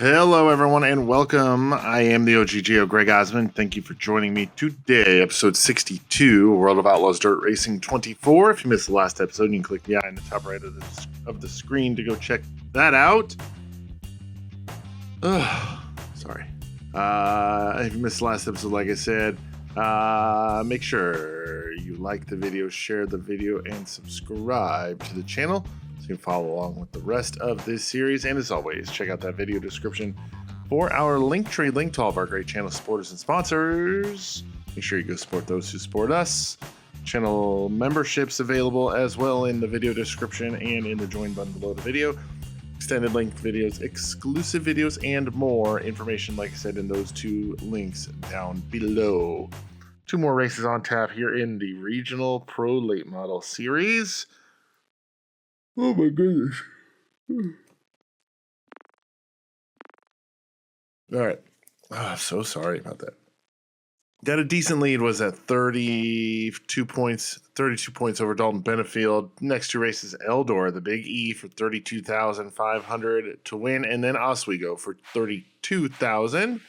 Hello, everyone, and welcome. I am the OGGO, Greg Osmond. Thank you for joining me today, episode 62, World of Outlaws Dirt Racing 24. If you missed the last episode, you can click the eye in the top right of the screen to go check that out. Sorry. If you missed the last episode, like I said, make sure you like the video, share the video, and subscribe to the channel. You can follow along with the rest of this series, and as always, check out that video description for our Linktree link to all of our great channel supporters and sponsors. Make sure you go support those who support us. Channel memberships available as well in the video description and in the join button below the video. Extended length videos, exclusive videos, and more information, like I said, in those two links down below. Two more races on tap here in the Regional Pro Late Model Series. Oh my goodness. All right. So sorry about that. Got a decent lead, was at 32 points over Dalton Benefield. Next two races, Eldora, the Big E for 32,500 to win, and then Oswego for 32,000.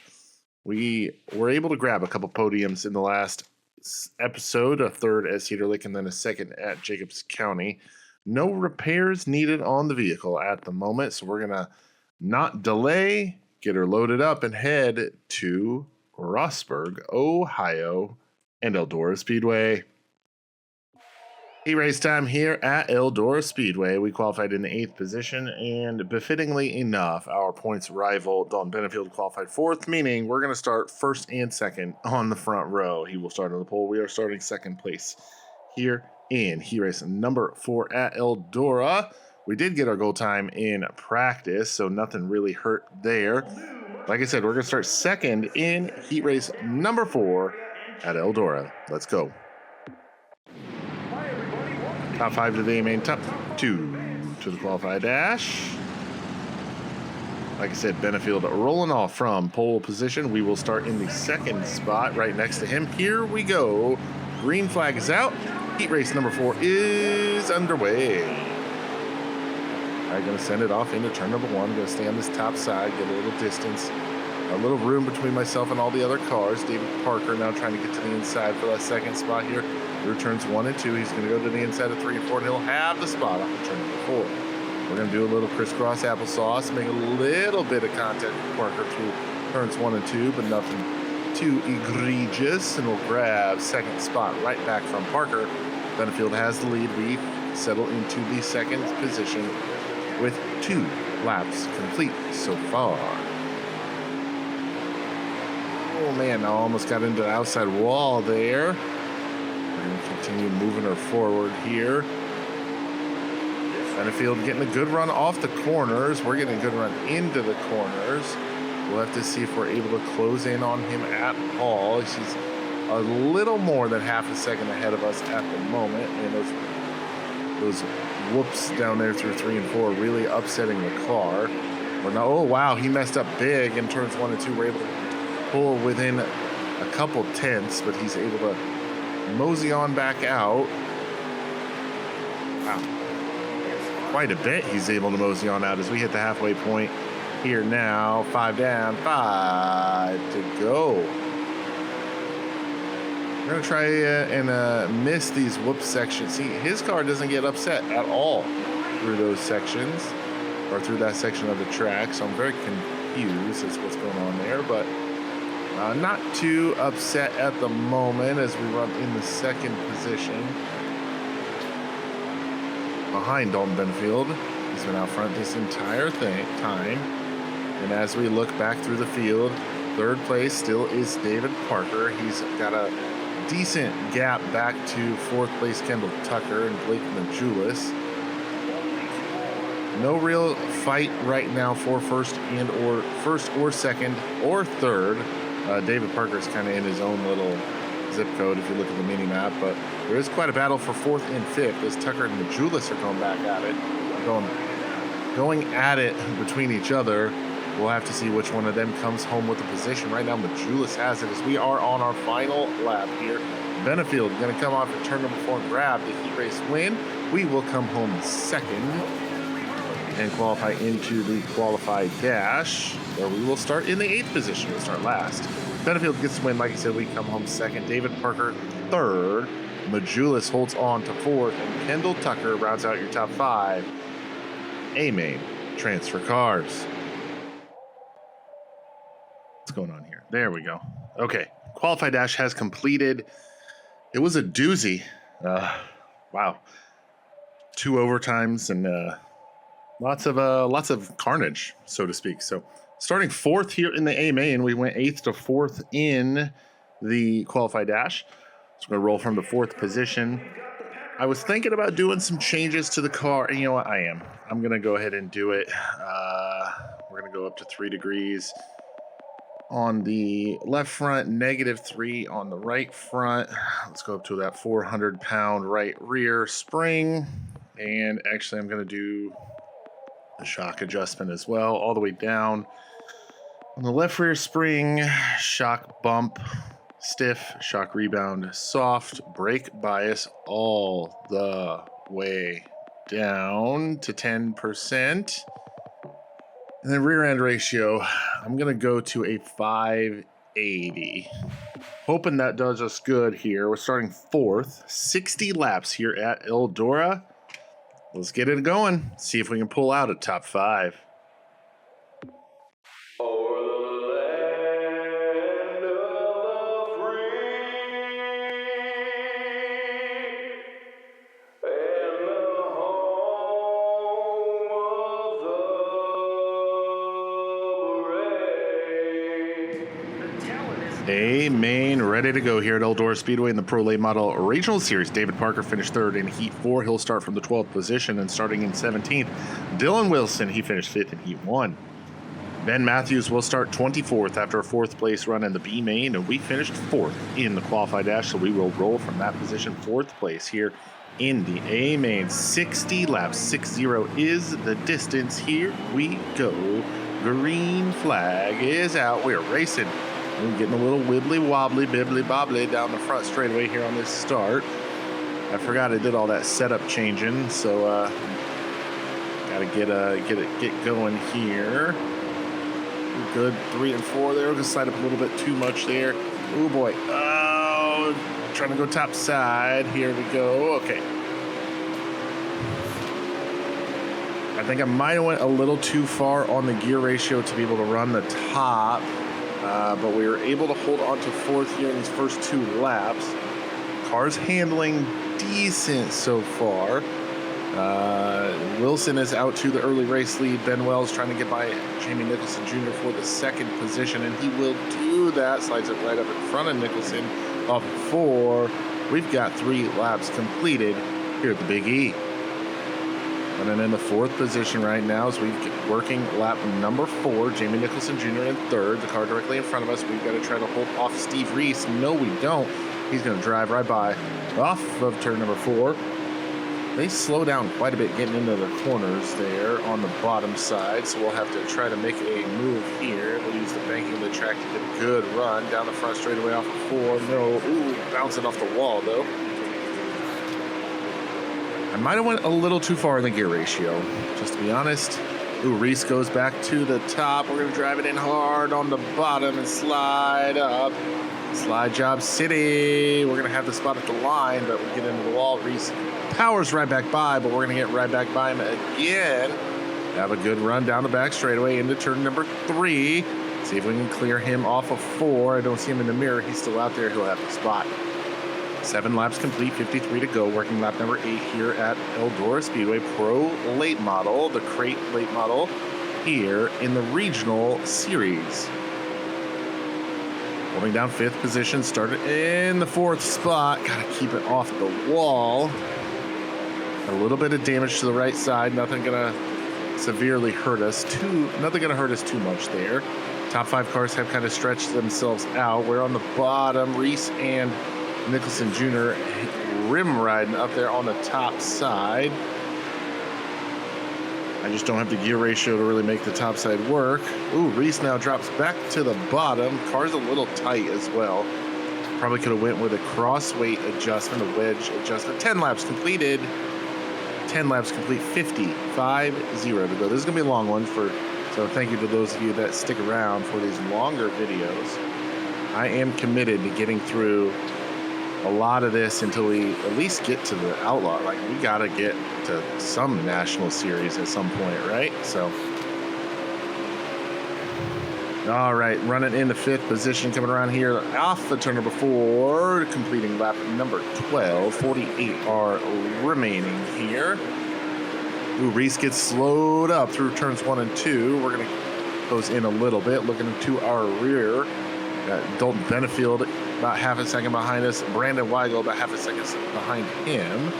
We were able to grab a couple podiums in the last episode, a third at Cedar Lake and then a second at Jacobs County. No repairs needed on the vehicle at the moment, so we're going to not delay, get her loaded up, and head to Rossburg, Ohio, and Eldora Speedway. Race time here at Eldora Speedway. We qualified in the 8th position, and befittingly enough, our points rival Dalton Benefield qualified 4th, meaning we're going to start 1st and 2nd on the front row. He will start on the pole. We are starting 2nd place here in heat race number 4 at Eldora. We did get our goal time in practice, so nothing really hurt there. Like I said, we're going to start 2nd in heat race number 4 at Eldora. Let's go. Top 5 to the main, top 2 to the qualified dash. Like I said, Benefield rolling off from pole position. We will start in the 2nd spot right next to him. Here we go. Green flag is out. Heat race number 4 is underway. All right, going to send it off into turn number 1. Going to stay on this top side, get a little distance, a little room between myself and all the other cars. David Parker now trying to get to the inside for that 2nd spot here. Through turns 1 and 2, he's going to go to the inside of 3 and 4, and he'll have the spot off of turn number 4. We're going to do a little crisscross applesauce, make a little bit of contact with Parker through turns 1 and 2, but nothing too egregious, and we'll grab 2nd spot right back from Parker. Benefield has the lead. We settle into the 2nd position with 2 laps complete so far. Oh man, I almost got into the outside wall there. We're going to continue moving her forward here. Benefield getting a good run off the corners. We're getting a good run into the corners. We'll have to see if we're able to close in on him at all. She's a little more than half a second ahead of us at the moment. And those whoops down there through 3 and 4 really upsetting the car. We're not, oh wow, he messed up big in turns 1 and 2. We're able to pull within a couple tenths, but he's able to mosey on back out. Wow. Quite a bit he's able to mosey on out as we hit the halfway point here now. 5 down, 5 to go. We're going to try and miss these whoop sections. See, his car doesn't get upset at all through those sections, or through that section of the track, so I'm very confused as to what's going on there, but not too upset at the moment as we run in the 2nd position behind Dalton Benefield. He's been out front this entire time. And as we look back through the field, 3rd place still is David Parker. He's got a decent gap back to 4th place Kendall Tucker and Blake Majulis. No real fight right now for first or 2nd or 3rd. David Parker is kind of in his own little zip code if you look at the mini map, but there is quite a battle for 4th and 5th as Tucker and Majulis are going back at it, going at it between each other. We'll have to see which one of them comes home with the position. Right now, Majulis has it as we are on our final lap here. Benefield going to come off at turn number 4 and grab the heat race win. We will come home 2nd. and qualify into the qualified dash, where we will start in the 8th position. We'll start last. Benefield gets the win. Like I said, we come home second. David Parker, third. Majulis holds on to fourth. And Kendall Tucker rounds out your top 5. A-Main transfer cars. What's going on here? There we go. Okay. Qualified dash has completed. It was a doozy. Wow. 2 overtimes and lots of carnage, so to speak. So starting 4th here in the A-Main, we went 8th to 4th in the qualified dash. So we're going to roll from the 4th position. I was thinking about doing some changes to the car. And you know what? I'm going to go ahead and do it. We're going to go up to 3 degrees on the left front, -3 on the right front. Let's go up to that 400-pound right rear spring. And actually, I'm going to do the shock adjustment as well, all the way down. On the left rear spring, shock bump, stiff, shock rebound, soft, brake bias, all the way down to 10%. And then rear end ratio, I'm going to go to a 580. Hoping that does us good here. We're starting 4th, 60 laps here at Eldora. Let's get it going. See if we can pull out a top 5. A-Main ready to go here at Eldora Speedway in the Pro Late Model Regional Series. David Parker finished 3rd in Heat 4. He'll start from the 12th position and starting in 17th. Dylan Wilson, he finished 5th in Heat 1. Ben Matthews will start 24th after a 4th place run in the B-Main, and we finished 4th in the qualified dash, so we will roll from that position 4th place here in the A-Main. 60 laps, 60 is the distance. Here we go. Green flag is out. We're racing. We're getting a little wibbly wobbly, bibbly bobbly down the front straightaway here on this start. I forgot I did all that setup changing, so gotta get going here. Good 3 and 4 there. We're gonna slide up a little bit too much there. Oh boy. Oh, trying to go top side. Here we go. Okay. I think I might have went a little too far on the gear ratio to be able to run the top. But we were able to hold on to 4th here in these first 2 laps. Car's handling decent so far. Wilson is out to the early race lead. Ben Wells trying to get by Jamie Nicholson Jr. for the 2nd position, and he will do that. Slides it right up in front of Nicholson off 4. We've got 3 laps completed here at the Big E. And in the 4th position right now as we're working lap number 4. Jamie Nicholson Jr. in 3rd. The car directly in front of us. We've got to try to hold off Steve Reese. No, we don't. He's going to drive right by off of turn number 4. They slow down quite a bit getting into the corners there on the bottom side. So we'll have to try to make a move here. We'll use the banking of the track to get a good run down the front straightaway off of 4. No, ooh, bouncing off the wall though. I might have went a little too far in the gear ratio, just to be honest. Ooh, Reese goes back to the top. We're going to drive it in hard on the bottom and slide up. Slide job city. We're going to have the spot at the line, but we get into the wall. Reese powers right back by, but we're going to get right back by him again. Have a good run down the back straightaway into turn number 3. See if we can clear him off of 4. I don't see him in the mirror. He's still out there. He'll have the spot. 7 laps complete, 53 to go. Working lap number 8 here at Eldora Speedway Pro Late Model, the crate late model here in the Regional Series. Holding down 5th position, started in the 4th spot. Gotta keep it off the wall. A little bit of damage to the right side. Nothing gonna severely hurt us. Nothing gonna hurt us too much there. Top 5 cars have kind of stretched themselves out. We're on the bottom. Reese and Nicholson Jr. rim riding up there on the top side. I just don't have the gear ratio to really make the top side work. Ooh, Reese now drops back to the bottom. Car's a little tight as well. Probably could have went with a cross weight adjustment, a wedge adjustment. 10 laps completed. 10 laps complete, 50 to go. This is going to be a long one, so thank you to those of you that stick around for these longer videos. I am committed to getting through a lot of this until we at least get to the Outlaw. Like, we got to get to some national series at some point, right? So, all right, running into 5th position, coming around here off the turn number 4, completing lap number 12. 48 are remaining here. Ooh, Reese gets slowed up through turns 1 and 2. We're going to close in a little bit, looking to our rear. Dalton Benefield about half a second behind us. Brandon Weigel about half a second behind him.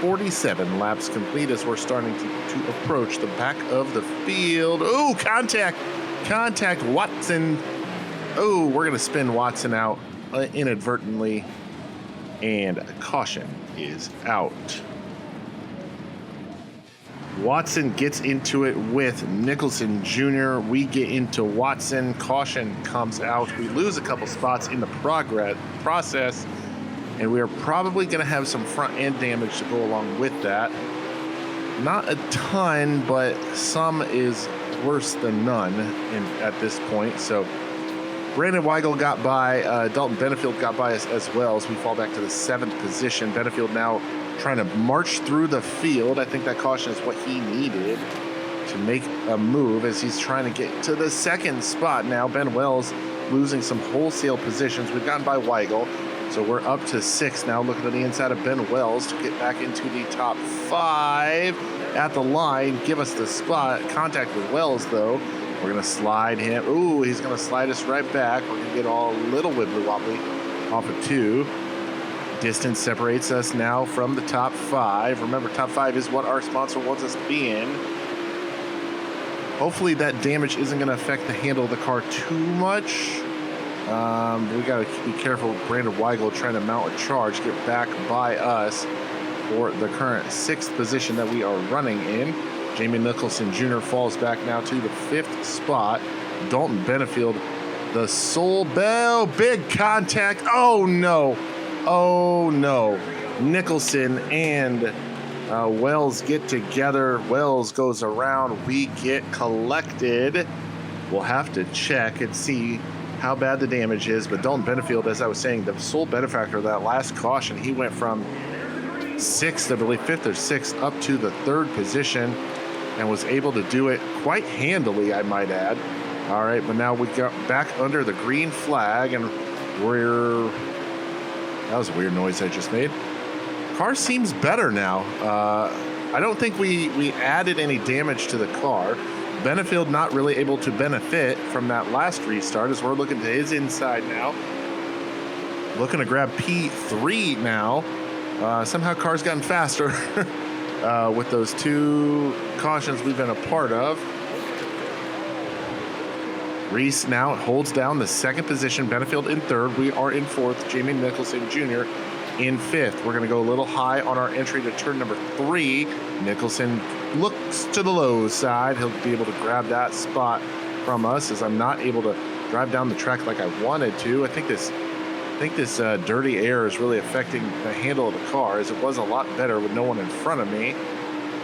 47 laps complete as we're starting to approach the back of the field. Oh, contact Watson. Oh, we're going to spin Watson out inadvertently, and caution is out. Watson gets into it with Nicholson Jr. We get into Watson. Caution comes out. We lose a couple spots in the process, and we are probably going to have some front end damage to go along with that. Not a ton, but some is worse than none at this point. So Brandon Weigel got by. Dalton Benefield got by us as well, as we fall back to the 7th position. Benefield now trying to march through the field. I think that caution is what he needed to make a move, as he's trying to get to the 2nd spot now. Ben Wells losing some wholesale positions. We've gotten by Weigel, so we're up to 6 now, looking to the inside of Ben Wells to get back into the top 5 at the line, give us the spot. Contact with Wells, though. We're going to slide him. Ooh, he's going to slide us right back. We're going to get all a little wibbly-wobbly off of 2. Distance separates us now from the top 5. Remember, top 5 is what our sponsor wants us to be in. Hopefully that damage isn't going to affect the handle of the car too much. We got to be careful with Brandon Weigel trying to mount a charge, get back by us for the current 6th position that we are running in. Jamie Nicholson Jr. falls back now to the 5th spot. Dalton Benefield, the Soul Bell, big contact. Oh no. Nicholson and Wells get together. Wells goes around. We get collected. We'll have to check and see how bad the damage is. But Dalton Benefield, as I was saying, the sole benefactor of that last caution, he went from 6th, I believe 5th or 6th, up to the 3rd position, and was able to do it quite handily, I might add. All right, but now we got back under the green flag, and that was a weird noise I just made. Car seems better now. I don't think we added any damage to the car. Benefield not really able to benefit from that last restart, as we're looking to his inside now. Looking to grab P3 now. Somehow car's gotten faster with those 2 cautions we've been a part of. Reese now holds down the 2nd position. Benefield in 3rd. We are in 4th. Jamie Nicholson Jr. in 5th. We're going to go a little high on our entry to turn number 3. Nicholson looks to the low side. He'll be able to grab that spot from us, as I'm not able to drive down the track like I wanted to. I think this dirty air is really affecting the handle of the car, as it was a lot better with no one in front of me.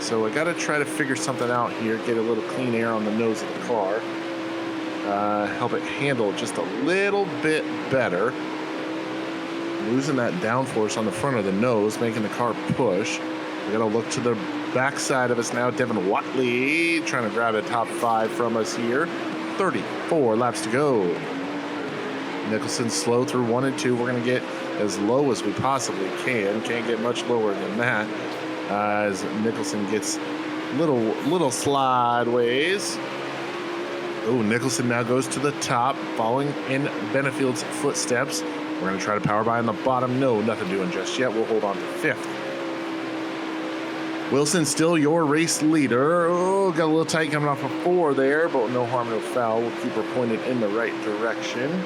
So I got to try to figure something out here, get a little clean air on the nose of the car. Help it handle just a little bit better. Losing that downforce on the front of the nose, making the car push. We got to look to the backside of us now. Devin Watley trying to grab a top 5 from us here. 34 laps to go. Nicholson slow through 1 and 2. We're going to get as low as we possibly can. Can't get much lower than that. As Nicholson gets little slideways. Oh, Nicholson now goes to the top, following in Benefield's footsteps. We're going to try to power by on the bottom. No, nothing doing just yet. We'll hold on to 5th. Wilson still your race leader. Oh, got a little tight coming off of 4 there, but no harm, no foul. We'll keep her pointed in the right direction.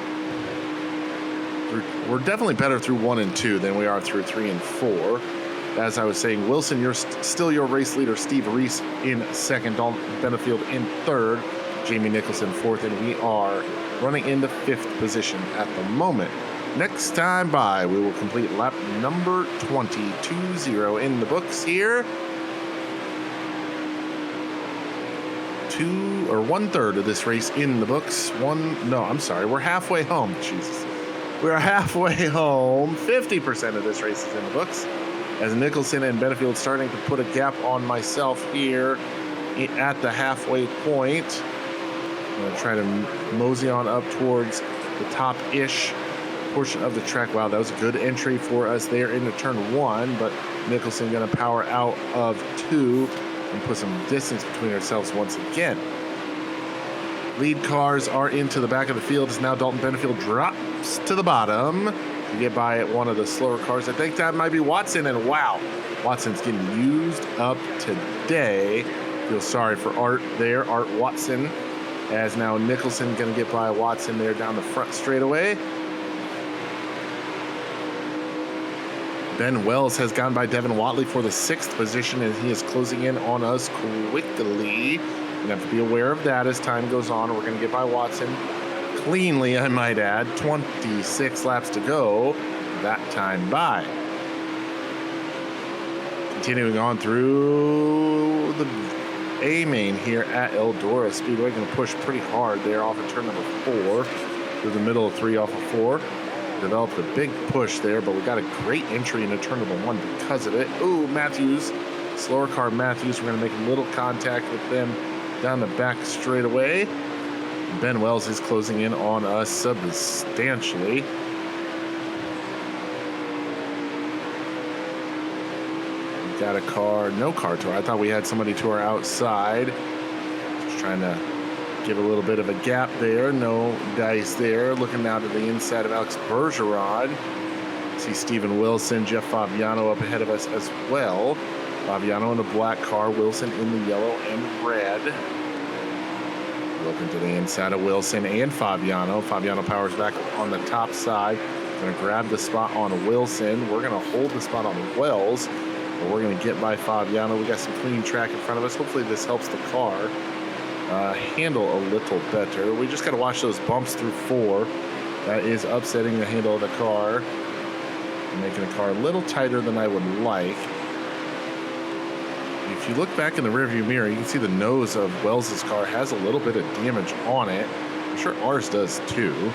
We're definitely better through 1 and 2 than we are through 3 and 4. As I was saying, Wilson, you're still your race leader. Steve Reese in 2nd. Dalton Benefield in 3rd. Jamie Nicholson 4th, and we are running in the 5th position at the moment. Next time by, we will complete lap number 20 in the books here. 1/3 of this race in the books. We're halfway home. Jesus. We're halfway home. 50% of this race is in the books. As Nicholson and Benefield starting to put a gap on myself here at the halfway point. I'm going to try to mosey on up towards the top-ish portion of the track. Wow, that was a good entry for us there into turn 1, but Nicholson going to power out of 2 and put some distance between ourselves once again. Lead cars are into the back of the field as now Dalton Benefield drops to the bottom to get by at one of the slower cars. I think that might be Watson, and wow, Watson's getting used up today. Feel sorry for Art there, Art Watson, as now Nicholson going to get by Watson there down the front straightaway. Ben Wells has gone by Devin Watley for the 6th position, and he is closing in on us quickly. We're going to have to be aware of that as time goes on. We're going to get by Watson cleanly, I might add. 26 laps to go that time by. Continuing on through the A main here at Eldora Speedway. Going to push pretty hard there off of turn number 4 through the middle of 3 off of 4. Developed a big push there, but we got a great entry into turn number 1 because of it. Ooh, Matthews, slower car Matthews. We're going to make a little contact with them down the back straightaway. Ben Wells is closing in on us substantially. We got a car, no car to our. I thought we had somebody to our outside. Just trying to give a little bit of a gap there. No dice there. Looking now to the inside of Alex Bergeron. See Steven Wilson, Jeff Fabiano up ahead of us as well. Fabiano in the black car, Wilson in the yellow and red. Looking to the inside of Wilson and Fabiano. Fabiano powers back on the top side. Going to grab the spot on Wilson. We're going to hold the spot on Wells, but we're going to get by Fabiano. We got some clean track in front of us. Hopefully this helps the car handle a little better. We just got to watch those bumps through 4. That is upsetting the handle of the car, making the car a little tighter than I would like. If you look back in the rearview mirror, you can see the nose of Wells's car has a little bit of damage on it. I'm sure ours does too.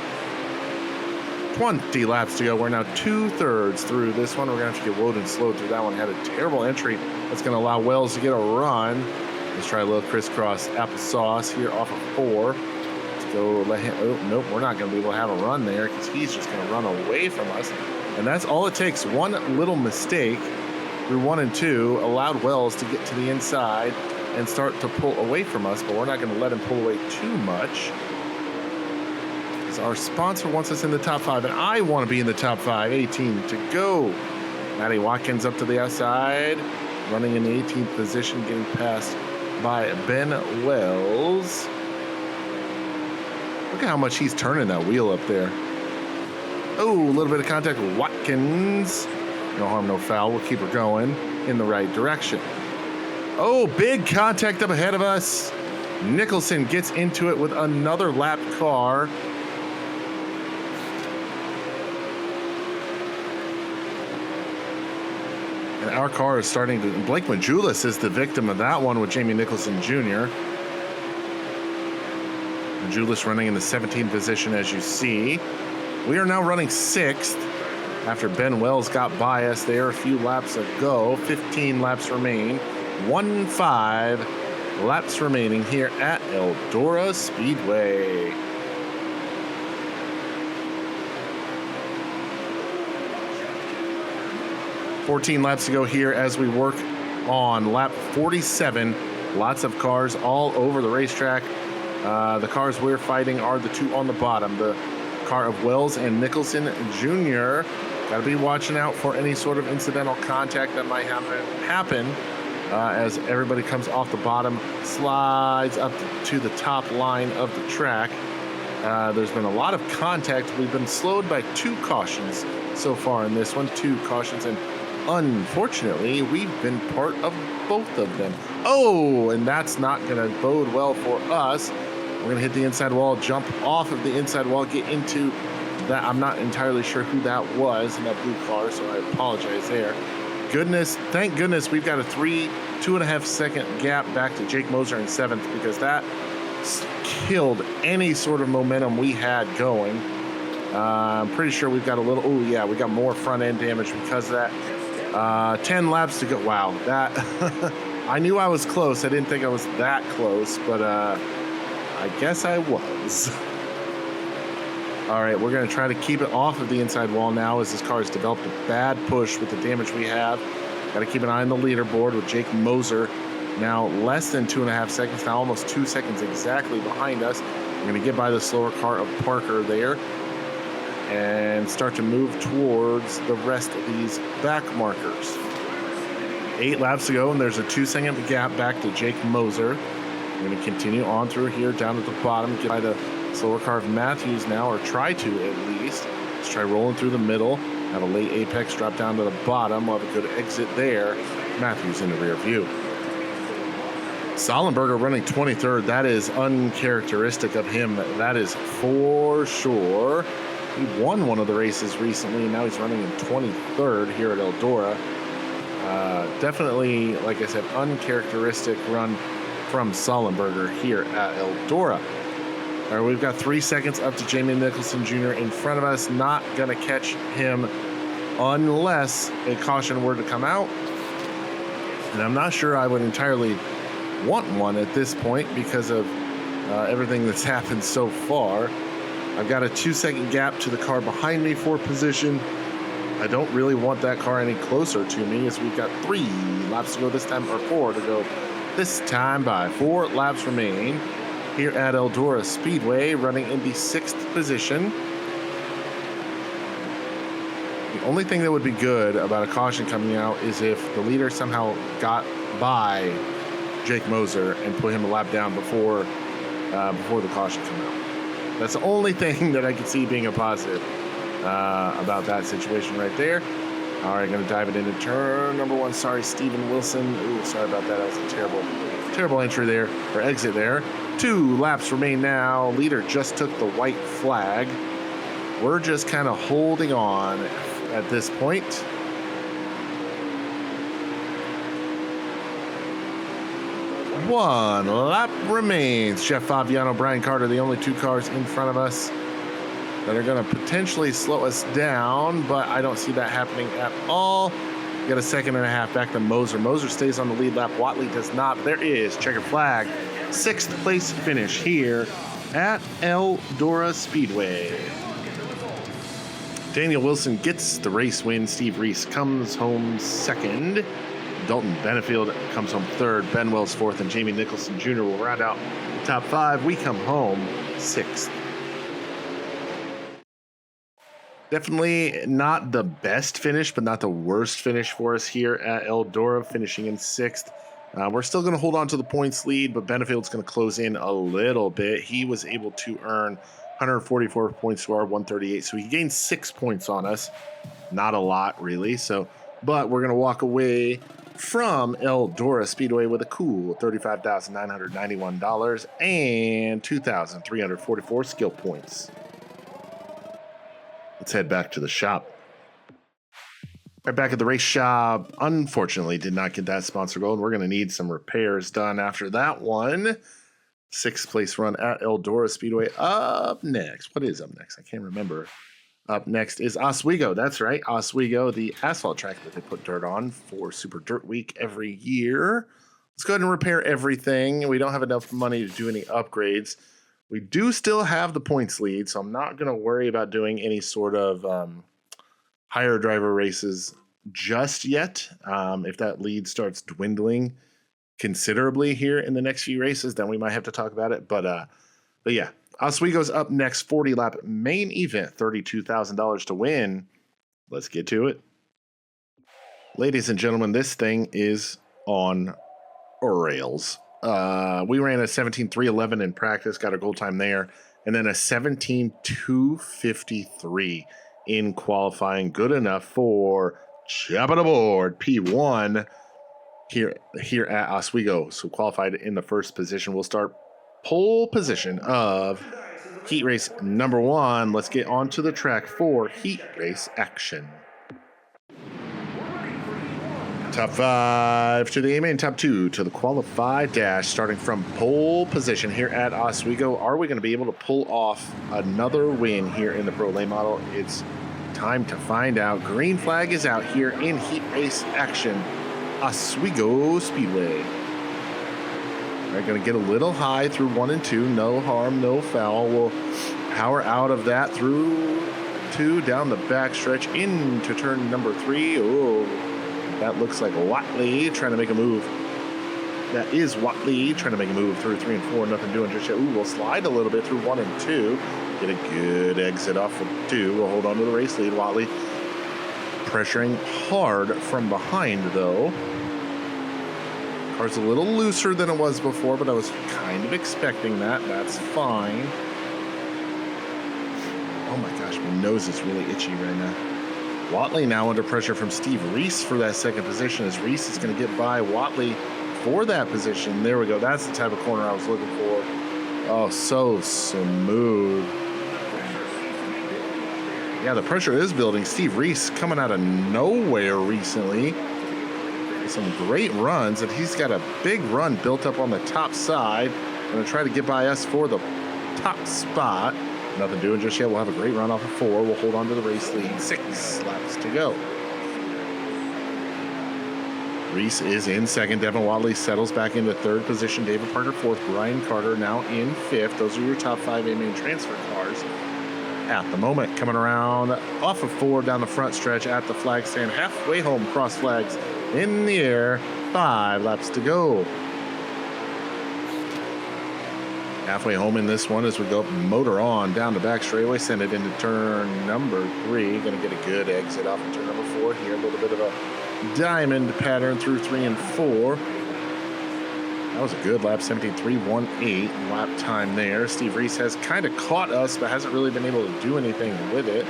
20 laps to go. We're now 2/3 through this one. We're going to have to get WoO'd and slowed through that one. Had a terrible entry. That's going to allow Wells to get a run. Let's try a little crisscross applesauce here off of 4. Let's go let him. Oh, nope, we're not going to be able to have a run there because he's just going to run away from us. And that's all it takes. One little mistake through 1 and 2 allowed Wells to get to the inside and start to pull away from us, but we're not going to let him pull away too much. Because our sponsor wants us in the top 5, and I want to be in the top 5. 18 to go. Matty Watkins up to the outside, running in the 18th position, getting passed by Ben Wells. Look at how much he's turning that wheel up there. Oh, a little bit of contact with Watkins. No harm, no foul. We'll keep her going in the right direction. Oh, big contact up ahead of us. Nicholson gets into it with another lap car. And our car is starting to... Blake Majulis is the victim of that one with Jamie Nicholson Jr. Majulis running in the 17th position, as you see. We are now running 6th after Ben Wells got by us there a few laps ago. 15 laps remain. 15 laps remaining here at Eldora Speedway. $14 laps to go here as we work on lap 47. Lots of cars all over the racetrack. The cars we're fighting are the 2 on the bottom. The car of Wells and Nicholson Jr. Got to be watching out for any sort of incidental contact that might happen as everybody comes off the bottom, slides up to the top line of the track. There's been a lot of contact. We've been slowed by 2 cautions so far in this one, 2 cautions, and unfortunately, we've been part of both of them. Oh, and that's not going to bode well for us. We're going to hit the inside wall, jump off of the inside wall, get into that. I'm not entirely sure who that was in that blue car, so I apologize there. thank goodness we've got a 2.5 second gap back to Jake Moser in 7th, because that killed any sort of momentum we had going. I'm pretty sure we've got a little, oh yeah, we got more front end damage because of that. 10 laps to go. Wow, that, I knew I was close. I didn't think I was that close, but I guess I was. All right, we're going to try to keep it off of the inside wall now as this car has developed a bad push with the damage we have. Got to keep an eye on the leaderboard with Jake Moser now less than 2.5 seconds, now almost 2 seconds exactly behind us. We're going to get by the slower car of Parker there and start to move towards the rest of these back markers. 8 laps to go, and there's a 2-second gap back to Jake Moser. We're going to continue on through here down at the bottom, get by the slower car of Matthews now, or try to at least. Let's try rolling through the middle. Have a late apex, drop down to the bottom. We'll have a good exit there. Matthews in the rear view. Sollenberger running 23rd. That is uncharacteristic of him. That is for sure. He won one of the races recently, and now he's running in 23rd here at Eldora. Definitely, like I said, uncharacteristic run from Sollenberger here at Eldora. All right, we've got 3 seconds up to Jamie Nicholson Jr. in front of us. Not going to catch him unless a caution were to come out. And I'm not sure I would entirely want one at this point because of everything that's happened so far. I've got a 2-second gap to the car behind me for position. I don't really want that car any closer to me as we've got 3 laps to go this time, or 4 to go this time by 4 laps remain here at Eldora Speedway, running in the 6th position. The only thing that would be good about a caution coming out is if the leader somehow got by Jake Moser and put him a lap down before the caution came out. That's the only thing that I could see being a positive about that situation right there. All right, going to dive it into turn number 1. Sorry, Steven Wilson. Ooh, sorry about that. That was a terrible entry there, or exit there. 2 laps remain now. Leader just took the white flag. We're just kind of holding on at this point. One lap remains. Jeff Fabiano, Brian Carter, the only 2 cars in front of us that are going to potentially slow us down, but I don't see that happening at all. Got a 1.5 seconds back to Moser. Moser stays on the lead lap. Watley does not. There is checkered flag. 6th place finish here at Eldora Speedway. Daniel Wilson gets the race win. Steve Reese comes home 2nd. Dalton Benefield comes home 3rd. Ben Wells 4th, and Jamie Nicholson Jr. will round out the top 5. We come home 6th. Definitely not the best finish, but not the worst finish for us here at Eldora, finishing in 6th. We're still going to hold on to the points lead, but Benefield's going to close in a little bit. He was able to earn 144 points to our 138, so he gained 6 points on us. Not a lot, really. But we're going to walk away from Eldora Speedway with a cool $35,991 and 2,344 skill points. Let's head back to the shop. Right back at the race shop. Unfortunately, did not get that sponsor goal, and we're going to need some repairs done after that one. 6th place run at Eldora Speedway. Up next. What is up next? I can't remember. Up next is Oswego. That's right, Oswego, the asphalt track that they put dirt on for Super Dirt Week every year. Let's go ahead and repair everything. We don't have enough money to do any upgrades. We do still have the points lead, so I'm not going to worry about doing any sort of higher driver races just yet. If that lead starts dwindling considerably here in the next few races, then we might have to talk about it. But yeah, Oswego's up next. 40-lap main event, $32,000 to win. Let's get to it. Ladies and gentlemen, this thing is on rails. We ran a 17.311 in practice, got a goal time there, and then a 17.253 in qualifying. Good enough for jumping aboard P1 here at Oswego. So qualified in the 1st position. We'll start pole position of heat race number 1. Let's get onto the track for heat race action. Top 5 to the A main, top 2 to the qualified dash, starting from pole position here at Oswego. Are we going to be able to pull off another win here in the Pro Lane model? It's time to find out. Green flag is out here in heat race action. Oswego Speedway. We're going to get a little high through 1 and 2. No harm, no foul. We'll power out of that through 2, down the backstretch into turn number 3. Oh, that looks like Watley trying to make a move. That is Watley trying to make a move through 3 and 4. Nothing doing just yet. Ooh, we'll slide a little bit through 1 and 2. Get a good exit off of 2. We'll hold on to the race lead. Watley pressuring hard from behind, though. Car's a little looser than it was before, but I was kind of expecting that. That's fine. Oh my gosh, my nose is really itchy right now. Watley now under pressure from Steve Reese for that second position, as Reese is going to get by Watley for that position. There we go. That's the type of corner I was looking for. Oh, so smooth. Yeah, the pressure is building. Steve Reese coming out of nowhere recently. Some great runs, and he's got a big run built up on the top side. Going to try to get by us for the top spot. Nothing doing just yet. We'll have a great run off of 4. We'll hold on to the race lead. 6 laps to go. Reese is in second. Devin Watley settles back into third position. David Parker fourth. Brian Carter now in fifth. Those are your top 5 A main transfer cars at the moment. Coming around off of 4 down the front stretch at the flag stand. Halfway home, cross flags in the air. 5 laps to go. Halfway home in this one as we go motor on down the back straightaway, send it into turn number 3. Going to get a good exit off of turn number 4 here. A little bit of a diamond pattern through 3 and 4. That was a good lap, 17.318 lap time there. Steve Reese has kind of caught us, but hasn't really been able to do anything with it.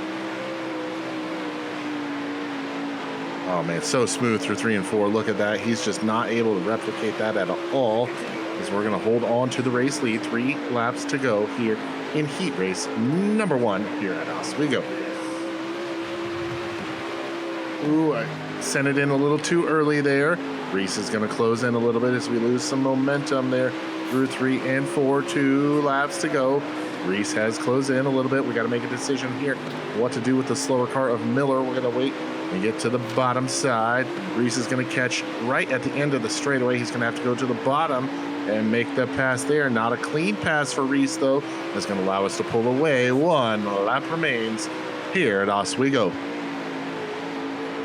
Oh man, so smooth through 3 and 4. Look at that. He's just not able to replicate that at all. As we're going to hold on to the race lead. 3 laps to go here in heat race number 1 here at Oswego. Ooh, I sent it in a little too early there. Reese is going to close in a little bit as we lose some momentum there through 3 and 4. 2 laps to go. Reese has closed in a little bit. We got to make a decision here what to do with the slower car of Miller. We're going to wait and get to the bottom side. Reese is going to catch right at the end of the straightaway. He's going to have to go to the bottom and make the pass there. Not a clean pass for Reese, though. That's going to allow us to pull away. 1 lap remains here at Oswego.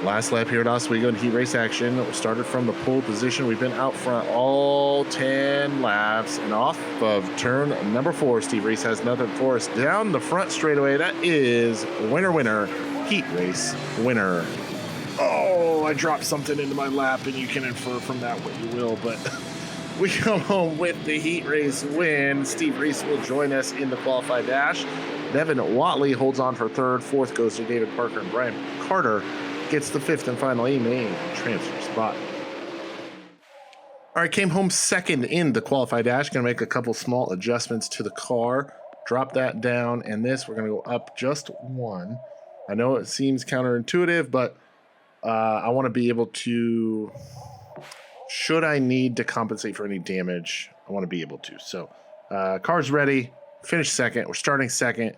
Last lap here at Oswego in heat race action. We started from the pole position. We've been out front all 10 laps. And off of turn number 4, Steve Reese has nothing for us. Down the front straightaway, that is winner, heat race winner. Oh, I dropped something into my lap, and you can infer from that what you will, but we come home with the heat race win. Steve Reese will join us in the qualified dash. Devin Watley holds on for third. Fourth goes to David Parker, and Brian Carter gets the 5th and final A main transfer spot. All right, came home second in the qualified dash. Going to make a couple small adjustments to the car. Drop that down, and this we're going to go up just 1. I know it seems counterintuitive, but I want to be able to, should I need to compensate for any damage, I want to be able to. So car's ready. Finish second. We're starting second.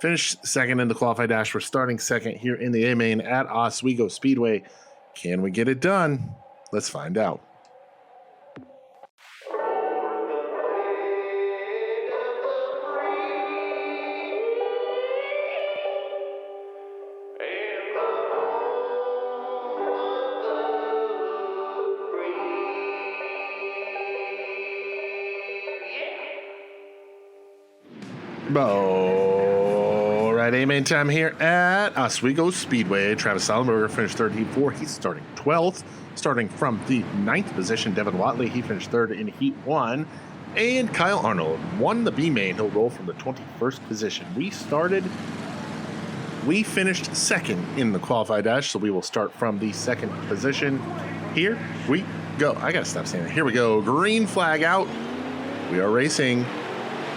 Finish second in the qualified dash. We're starting second here in the A main at Oswego Speedway. Can we get it done? Let's find out. All right, A-main time here at Oswego Speedway. Travis Sollenberger finished third in Heat 4. He's starting 12th. Starting from the 9th position, Devin Watley, he finished third in Heat 1. And Kyle Arnold won the B-main. He'll roll from the 21st position. We finished second in the qualified dash, so we will start from the 2nd position. Here we go. I gotta stop saying that. Here we go. Green flag out. We are racing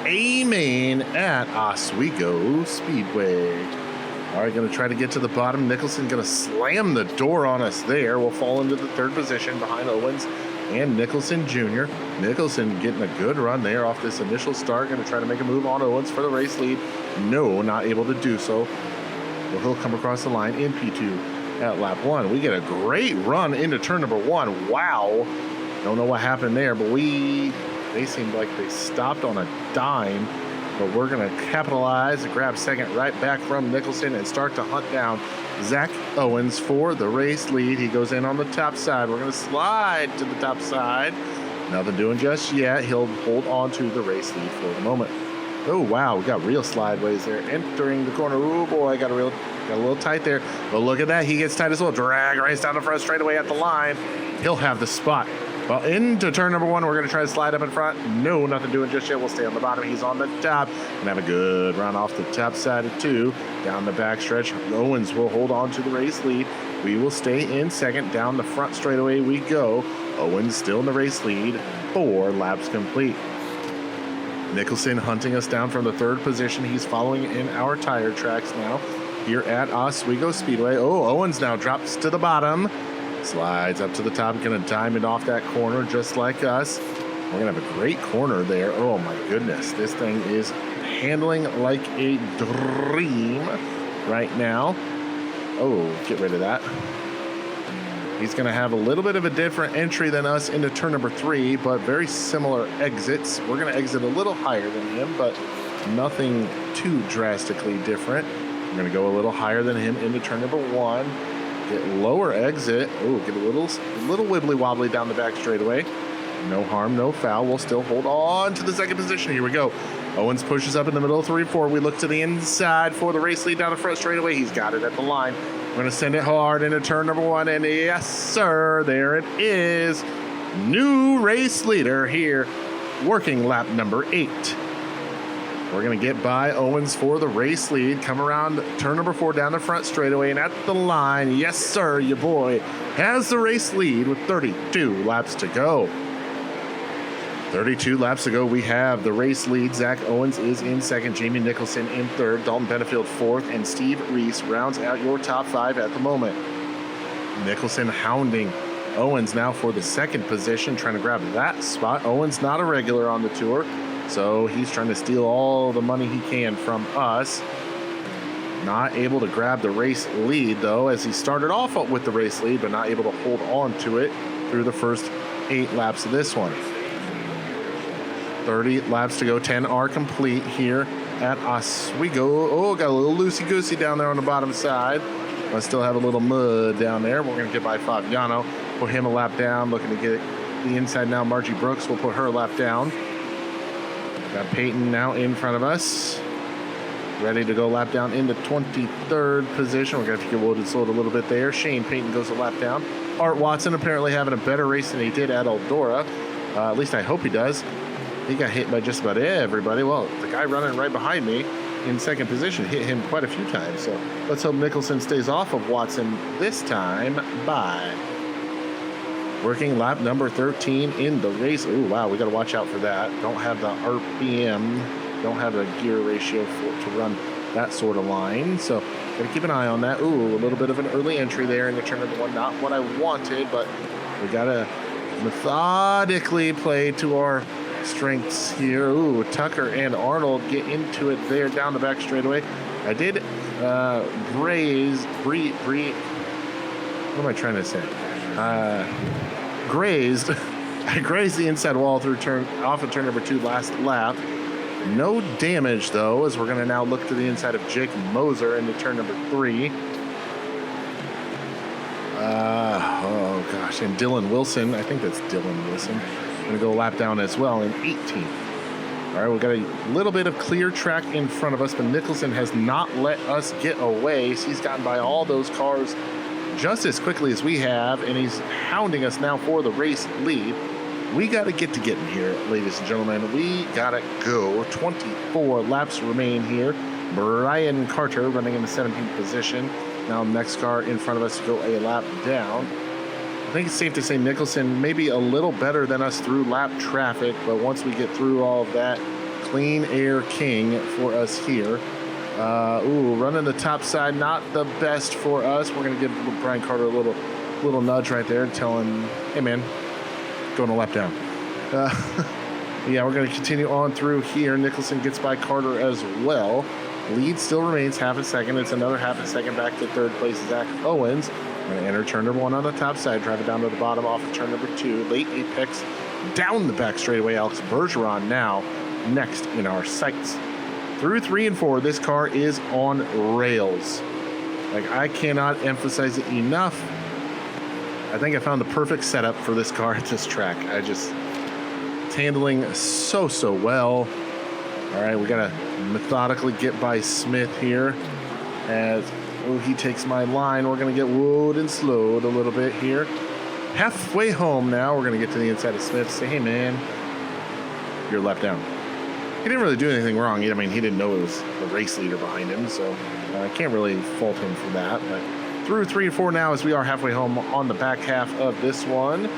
A main at Oswego Speedway. All right, going to try to get to the bottom. Nicholson going to slam the door on us there. We'll fall into the third position behind Owens and Nicholson Jr. Nicholson getting a good run there off this initial start. Going to try to make a move on Owens for the race lead. No, not able to do so. Well, he'll come across the line in P2 at lap 1. We get a great run into turn number 1. Wow. Don't know what happened there, but they seemed like they stopped on a dime. But we're going to capitalize and grab second right back from Nicholson and start to hunt down Zach Owens for the race lead. He goes in on the top side. We're going to slide to the top side. Nothing doing just yet. He'll hold on to the race lead for the moment. Oh, wow. We got real slideways there. Entering the corner. Oh, boy. Got a little tight there. But look at that. He gets tight as well. Drag race down the front straight away at the line. He'll have the spot. Well, into turn number 1, we're going to try to slide up in front. No, nothing doing just yet. We'll stay on the bottom. He's on the top. And have a good run off the top side of 2. Down the back stretch. Owens will hold on to the race lead. We will stay in second. Down the front straightaway we go. Owens still in the race lead. 4 laps complete. Nicholson hunting us down from the third position. He's following in our tire tracks now here at Oswego Speedway. Oh, Owens now drops to the bottom. Slides up to the top, going to diamond off that corner just like us. We're going to have a great corner there. Oh my goodness, this thing is handling like a dream right now. Oh, get rid of that. He's going to have a little bit of a different entry than us into turn number 3, but very similar exits. We're going to exit a little higher than him, but nothing too drastically different. We're going to go a little higher than him into turn number 1. Get lower exit. Oh, get a little wibbly wobbly down the back straightaway. No harm, no foul. We'll still hold on to the second position. Here we go. Owens pushes up in the middle of 3-4. We look to the inside for the race lead down the front straightaway. He's got it at the line. We're going to send it hard into turn number 1. And yes, sir, there it is. New race leader here, working lap number 8. We're going to get by Owens for the race lead. Come around turn number 4 down the front straightaway and at the line. Yes, sir, your boy has the race lead with 32 laps to go. 32 laps to go. We have the race lead. Zach Owens is in second. Jamie Nicholson in third. Dalton Benefield fourth. And Steve Reese rounds out your top 5 at the moment. Nicholson hounding Owens now for the second position, trying to grab that spot. Owens not a regular on the tour, so he's trying to steal all the money he can from us. Not able to grab the race lead, though, as he started off with the race lead, but not able to hold on to it through the first 8 laps of this one. 30 laps to go. 10 are complete here at Oswego. Oh, got a little loosey-goosey down there on the bottom side. I still have a little mud down there. We're going to get by Fabiano. Put him a lap down. Looking to get the inside now. Margie Brooks will put her a lap down. Got Peyton now in front of us. Ready to go lap down in the 23rd position. We're going to have to get loaded slowed a little bit there. Shane Peyton goes a lap down. Art Watson apparently having a better race than he did at Eldora. At least I hope he does. He got hit by just about everybody. Well, the guy running right behind me in second position hit him quite a few times. So let's hope Nicholson stays off of Watson this time. Bye. Working lap number 13 in the race. Oh, wow, we got to watch out for that. Don't have the RPM, don't have a gear ratio to run that sort of line. So got to keep an eye on that. Ooh, a little bit of an early entry there in the turn number 1. Not what I wanted, but we got to methodically play to our strengths here. Ooh, Tucker and Arnold get into it there down the back straightaway. I did grazed I grazed the inside wall through off of turn number 2 last lap. No damage though, as we're going to now look to the inside of Jake Moser into turn number 3. Oh gosh, and Dylan Wilson. I think that's Dylan Wilson. Going to go lap down as well in 18th. All right, we've got a little bit of clear track in front of us, but Nicholson has not let us get away. So he's gotten by all those cars just as quickly as we have, and he's hounding us now for the race lead. We got to get to getting here, ladies and gentlemen. We got to go. 24 laps remain here. Brian Carter running in the 17th position. Now next car in front of us to go a lap down. I think it's safe to say Nicholson maybe a little better than us through lap traffic, but once we get through all of that, clean air king for us here. Running the top side, not the best for us. We're going to give Brian Carter a little nudge right there, telling, hey, man, going a lap down. Yeah, we're going to continue on through here. Nicholson gets by Carter as well. Lead still remains half a second. It's another half a second back to third place, Zach Owens. We're going to enter turn number 1 on the top side, drive it down to the bottom off of turn number 2. Late apex down the back straightaway. Alex Bergeron now next in our sights. Through 3 and 4, this car is on rails. Like, I cannot emphasize it enough. I think I found the perfect setup for this car at this track. It's handling so well. All right, we got to methodically get by Smith here. As he takes my line, we're going to get wooed and slowed a little bit here. Halfway home now, we're going to get to the inside of Smith. Say, hey, man, you're left down. He didn't really do anything wrong. I mean, he didn't know it was the race leader behind him, so I can't really fault him for that. But through 3 and 4 now, as we are halfway home on the back half of this one.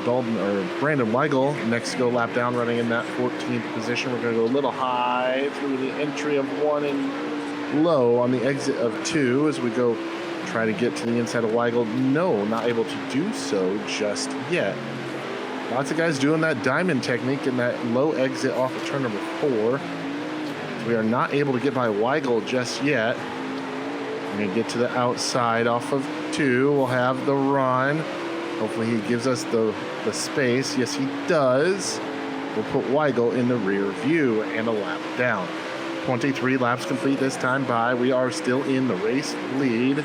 Brandon Weigel next to go lap down, running in that 14th position. We're going to go a little high through the entry of 1 and low on the exit of 2 as we go try to get to the inside of Weigel. No, not able to do so just yet. Lots of guys doing that diamond technique in that low exit off of turn number 4. We are not able to get by Weigel just yet. We're going to get to the outside off of 2. We'll have the run. Hopefully he gives us the space. Yes, he does. We'll put Weigel in the rear view and a lap down. 23 laps complete this time by. We are still in the race lead.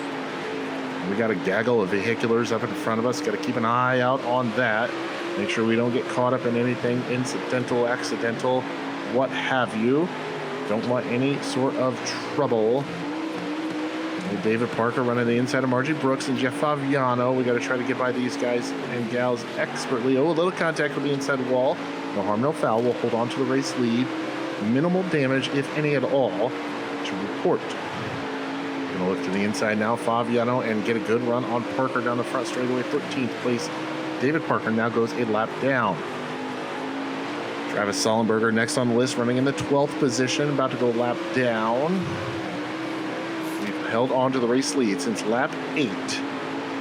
We got a gaggle of vehiculars up in front of us. Got to keep an eye out on that. Make sure we don't get caught up in anything incidental, accidental, what have you. Don't want any sort of trouble. David Parker running the inside of Margie Brooks and Jeff Faviano. We got to try to get by these guys and gals expertly. A little contact with the inside wall. No harm, no foul. We'll hold on to the race lead. Minimal damage, if any at all, to report. Going to look to the inside now. Faviano and get a good run on Parker down the front straightaway. 13th place. David Parker now goes a lap down. Travis Sullenberger next on the list, running in the 12th position, about to go lap down. Held on to the race lead since lap 8.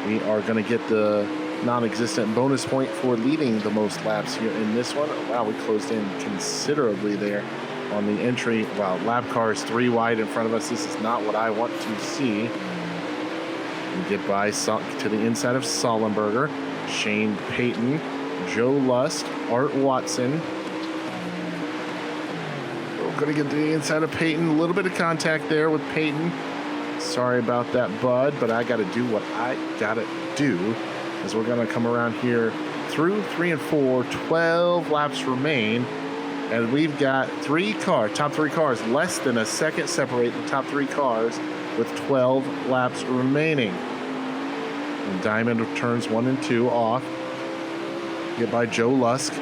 We are going to get the non-existent bonus point for leading the most laps here in this one. Wow, we closed in considerably there on the entry. Wow, lap cars 3 wide in front of us. This is not what I want to see. We get by to the inside of Sullenberger, Shane Payton, Joe Lusk, Art Watson. We're going to get to the inside of Payton. A little bit of contact there with Payton. Sorry about that, bud, but I got to do what I got to do as we're going to come around here through 3 and 4. 12 laps remain, and we've got top 3 cars, less than a second separate the top 3 cars with 12 laps remaining. And Diamond turns 1 and 2 off. Get by Joe Lusk,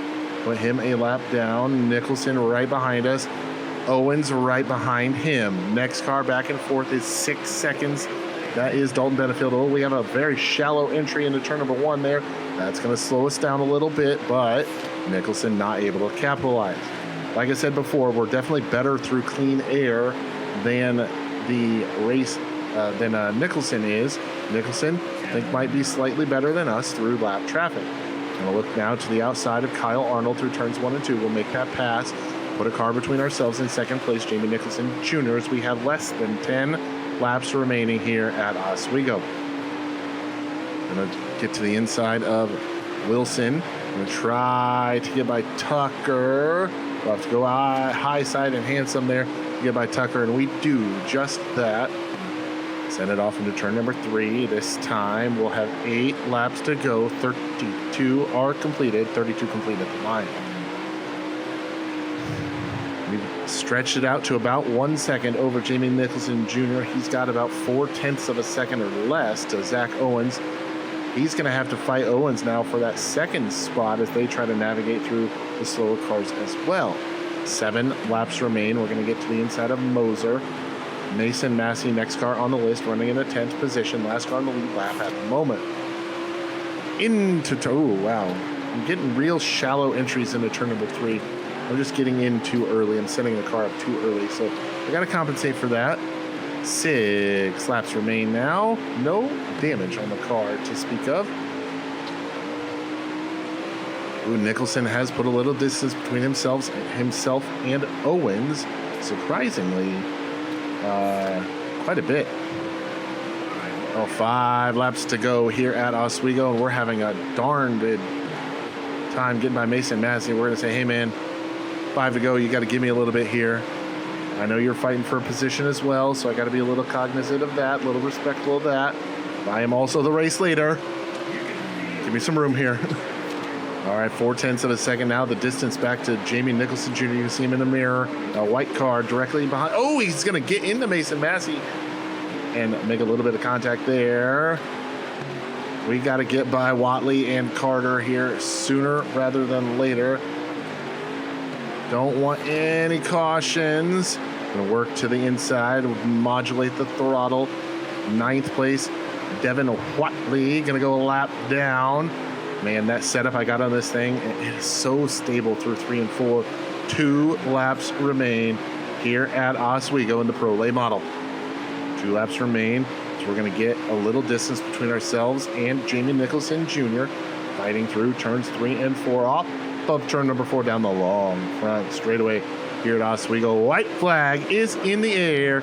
put him a lap down. Nicholson right behind us. Owens right behind him. Next car back and forth is 6 seconds. That is Dalton Benefield. Oh, we have a very shallow entry into turn number 1 there. That's going to slow us down a little bit, but Nicholson not able to capitalize. Like I said before, we're definitely better through clean air than the race than Nicholson is. Nicholson, I think, might be slightly better than us through lap traffic. And we'll look now to the outside of Kyle Arnold through turns 1 and 2. We'll make that pass. Put a car between ourselves and second place, Jamie Nicholson Jr., as we have less than 10 laps remaining here at Oswego. Going to get to the inside of Wilson. Going to try to get by Tucker. We'll have to go high side and handsome there to get by Tucker, and we do just that. Send it off into turn number 3. This time we'll have 8 laps to go. 32 are completed. 32 complete at the line. We've stretched it out to about 1 second over Jamie Nicholson Jr. He's got about 0.4 of a second or less to Zach Owens. He's going to have to fight Owens now for that second spot as they try to navigate through the slower cars as well. 7 laps remain. We're going to get to the inside of Moser. Mason Massey, next car on the list, running in the 10th position. Last car on the lead lap at the moment. Oh, wow. I'm getting real shallow entries into turn number 3. I'm just getting in too early. I'm setting the car up too early, so I got to compensate for that. 6 laps remain now. No damage on the car to speak of. Ooh, Nicholson has put a little distance between himself and Owens. Surprisingly, quite a bit. 5 laps to go here at Oswego, and we're having a darn good time getting by Mason Massey. We're going to say, hey, man, 5 to go. You got to give me a little bit here. I know you're fighting for a position as well, so I got to be a little cognizant of that, a little respectful of that. I am also the race leader. Give me some room here. All right, 0.4 of a second now. The distance back to Jamie Nicholson Jr. You can see him in the mirror. A white car directly behind. Oh, he's going to get into Mason Massey and make a little bit of contact there. We got to get by Watley and Carter here sooner rather than later. Don't want any cautions. Gonna work to the inside, modulate the throttle. 9th place, Devin Watley gonna go a lap down. Man, that setup I got on this thing, it is so stable through 3 and 4. 2 laps remain here at Oswego in the Pro Lay model. 2 laps remain, so we're gonna get a little distance between ourselves and Jamie Nicholson Jr. fighting through turns 3 and 4 off of turn number 4 down the long front straightaway here at Oswego. White flag is in the air.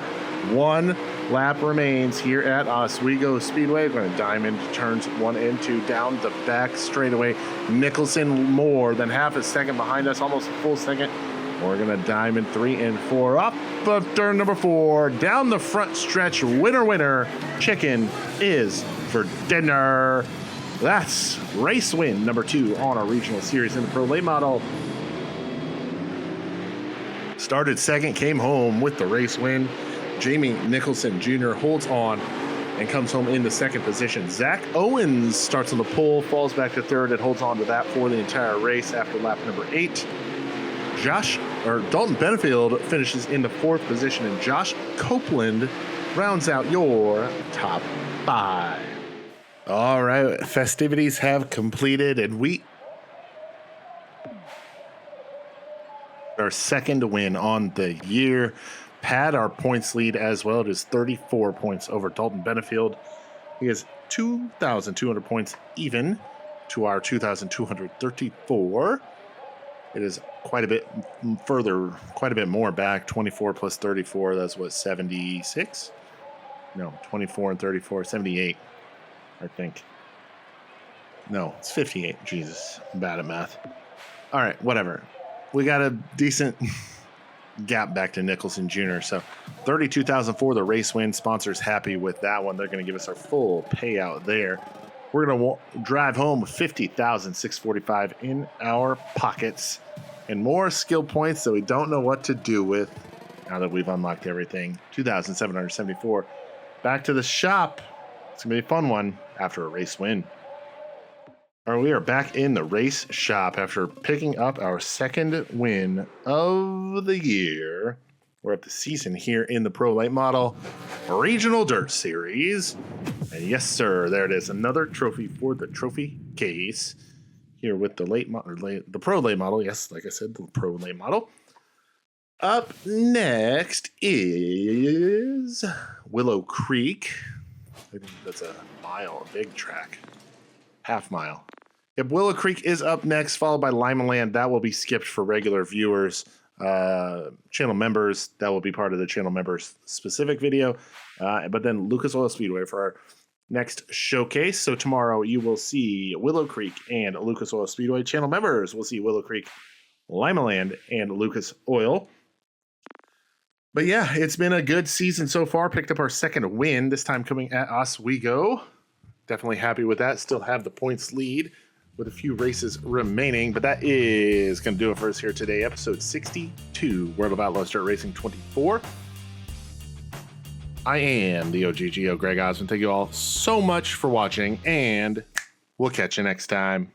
1 lap remains here at Oswego Speedway. We're going to diamond turns 1 and 2 down the back straightaway. Nicholson more than half a second behind us, almost a full second. We're going to diamond 3 and 4 up of turn number 4 down the front stretch. Winner, chicken is for dinner. That's race win number 2 on our regional series in the Pro Lay model. Started second, came home with the race win. Jamie Nicholson Jr. holds on and comes home in the second position. Zach Owens starts on the pole, falls back to third, and holds on to that for the entire race after lap number 8. Dalton Benefield finishes in the 4th position, and Josh Copeland rounds out your top 5. All right, festivities have completed, and we our second win on the year. Pad our points lead as well. It is 34 points over Dalton Benefield. He has 2,200 points even to our 2,234. It is quite a bit further, quite a bit more back. 24 plus 34, that's what, 76? No, 24 and 34, 78. I think. No, it's 58. Jesus, I'm bad at math. All right, whatever. We got a decent gap back to Nicholson Jr. So 32,000 for the race win. Sponsors happy with that one. They're going to give us our full payout there. We're going to drive home with 50,645 in our pockets and more skill points that we don't know what to do with now that we've unlocked everything. 2,774. Back to the shop. It's going to be a fun one after a race win. All right, we are back in the race shop after picking up our second win of the year. We're up the season here in the Pro Late Model Regional Dirt Series. And yes, sir, there it is. Another trophy for the trophy case here with the the Pro Late Model. Yes, like I said, the Pro Late Model. Up next is Willow Creek. I think that's a big track. Half mile. Yep, Willow Creek is up next, followed by Limaland. That will be skipped for regular viewers, channel members. That will be part of the channel members specific video. But then Lucas Oil Speedway for our next showcase. So tomorrow you will see Willow Creek and Lucas Oil Speedway. Channel members will see Willow Creek, Limaland, and Lucas Oil. But yeah, it's been a good season so far. Picked up our second win, this time coming at Oswego. Definitely happy with that. Still have the points lead with a few races remaining. But that is going to do it for us here today. Episode 62, World of Outlaws Dirt Racing 24. I am the OGGO, Greg Osmond. Thank you all so much for watching, and we'll catch you next time.